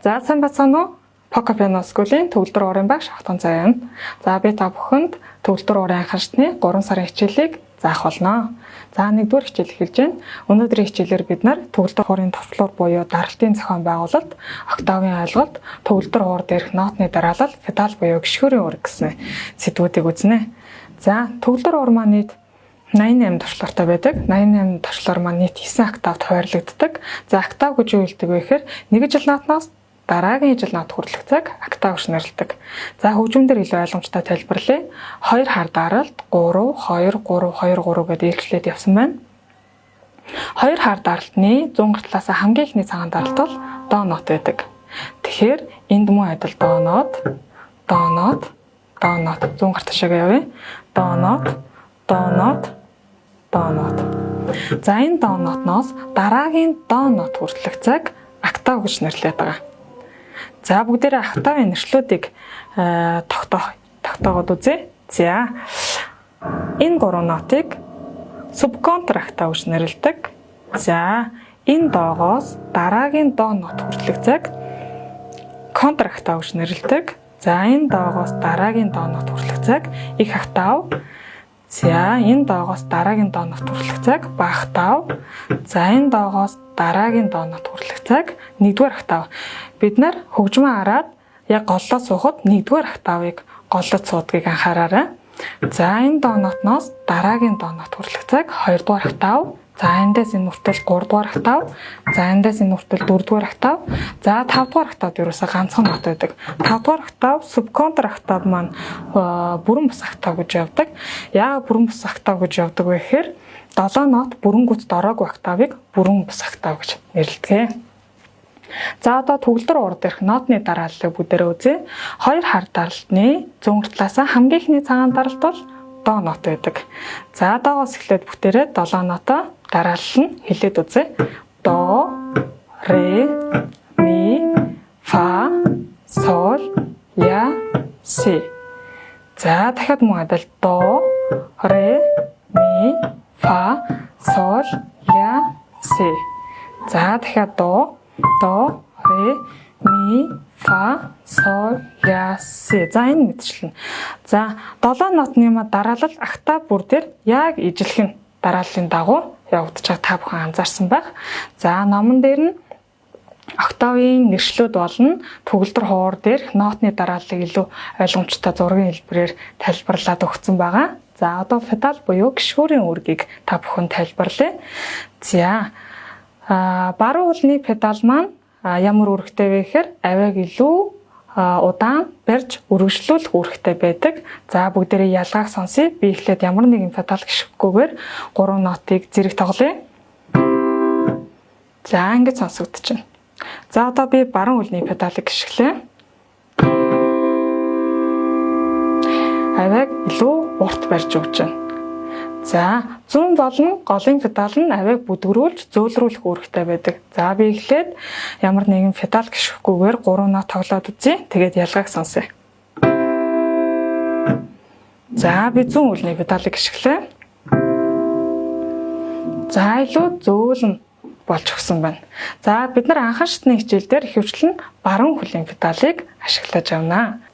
За сайн бацгаана уу? Poco Piano School-ийн төгөлдөр уурын баг шахтан заяа. За би та бүхэнд төгөлдөр уурын анхаарчны 3 сарын хичээлийг заах болно. За 1-р хичээл эхэлж байна. Өнөөдрийн хичээлээр бид нар төгөлдөр уурын товчлуур буюу даралтын зохион байгуулалт, октавын ойлголт, төгөлдөр уур дээрх нотны дараалал, педал буюу гишгүүрийн уур гэсэн сэдвүүдийг үзнэ. За төгөлдөр уур маань нийт 88 товчлууртай байдаг. 88 товчлуур маань нийт 9 октавд хуваарлагддаг. За октав гэж юу хэлдэг вэ гэхээр нэг жил нотноос дараагийн жил нот хүртэлх цаг октав гэж нэрлэдэг. За хөгжмөндөр илүү ойлгомжтой тайлбарлая. 2 хар даралт 3 2 3 2 3 гэдээ илчлээд явсан байна. 2 хар даралтны 100 талаас хамгийн ихний цагаан даралт бол до нот байдаг. Тэгэхээр энд мөн адил до нот, до нот, до нот 100 ташааг явъя. До нот, до нот, до нот. За энэ до нотноос дараагийн до нот хүртэлх цаг октав гэж нэрлэдэг байгаа. За бүгдээрээ октавын нэршлүүдийг тогтоогод үзье. За энэ 3 нотыг субконтр октав гэж нэрлэдэг. За энэ доогоос дараагийн до нот хүртэлх цаг контр октав гэж нэрлэдэг. За энэ доогоос дараагийн до нот хүртэлх цаг их октав. За энэ доогоос дараагийн до нот хүртэлх цаг бага октав. За энэ доогоос дараагийн до нот хүртэлх цаг 1-р октав. Бид нар хөгжмөө хараад яг голлоо суухад 1-р октавыг голлож суудгийг анхаараарай. За энэ до нотноос дараагийн до нот хүртэлх цаг 2-р октав. За эндээс энэ хүртэл 3-р октав. За эндээс энэ хүртэл 4-р октав. За 5-р октавд ерөөсөө ганцхан нот байдаг. 5-р октав субконтр октав маань бүрэн бус октав гэж явдаг. Яагаад бүрэн бус октав гэж явдаг вэ гэхээр 7 нот бүрэнгүүт дороогүй октавыг бүрэн бус октав гэж нэрлэдэг. За одоо төгөлдөр уур дээрх нотны дарааллыг бүгдээрээ үзье. 2 хар даралтны 100 талаас хамгийн ихний цагаан даралт бол до нот байдаг. За доогоос эхлээд бүгдээрээ 7 нотоо дараалал нь хэлээд үзье. До, ре, ми, фа, сол, ля, си. За дахиад мөн адил до, ре, ми, фа, сол, ля, си. За дахиад до, ре, ми, фа, сол, ля, си. За энэ мэтчлэн. За 7 нотны дараалал октав бүр дээр яг ижилхэн дарааллын дагуу явагдаж байгааг та бүхэн анзаарсан байх. За номон дээр нь октавын нэршлүүд болно. Төгөлдөр хуур дээрх нотны дарааллыг илүү ойлгомжтой зургийн хэлбэрээр тайлбарлаад өгсөн байгаа. За одоо педал буюу гишгүүрийн үүргийг та бүхэн тайлбарлая. За баруун хөлний педал маань ямар үүрэгтэй вэ гэхээр авиаг илүү удаан барьж үргэлжлүүлэх үүрэгтэй байдаг. За бүгдээрээ ялгааг сонсъё. Би эхлээд ямар нэгэн педал гიშггүйгээр 3 нотыг зэрэг тоглоё. За ингэж сонсогдож байна. За одоо би баруун хөлний педалыг гიშгэлээ. Авиаг илүү урт барьж өгч байна. За зүүн болон голын педал нь авиаг бүдгрүүлж зөөлрүүлэх үүрэгтэй байдаг. За би эхлээд ямар нэгэн педал гიშгхгүйгээр 3 нот тоглоод үзье. Тэгээд ялгааг сонсъё. За би зүүн хөлний педалыг гიშгэлээ. За илүү зөөлөн болж өгсөн байна. За бид нар анхан шатны хичээлдээр ихэвчлэн баруун хөлийн педалыг ашиглаж явна.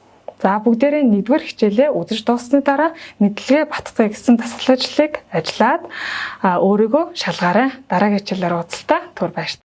За бүгдээрээ 1-р хичээлээ үзэж дууссаны дараа мэдлэгээ баттгах гэсэн дасгал ажлыг ажиллаад өөрийгөө шалгаарай. Дараагийн хичээлээр уулзалтаа түр баярлалаа.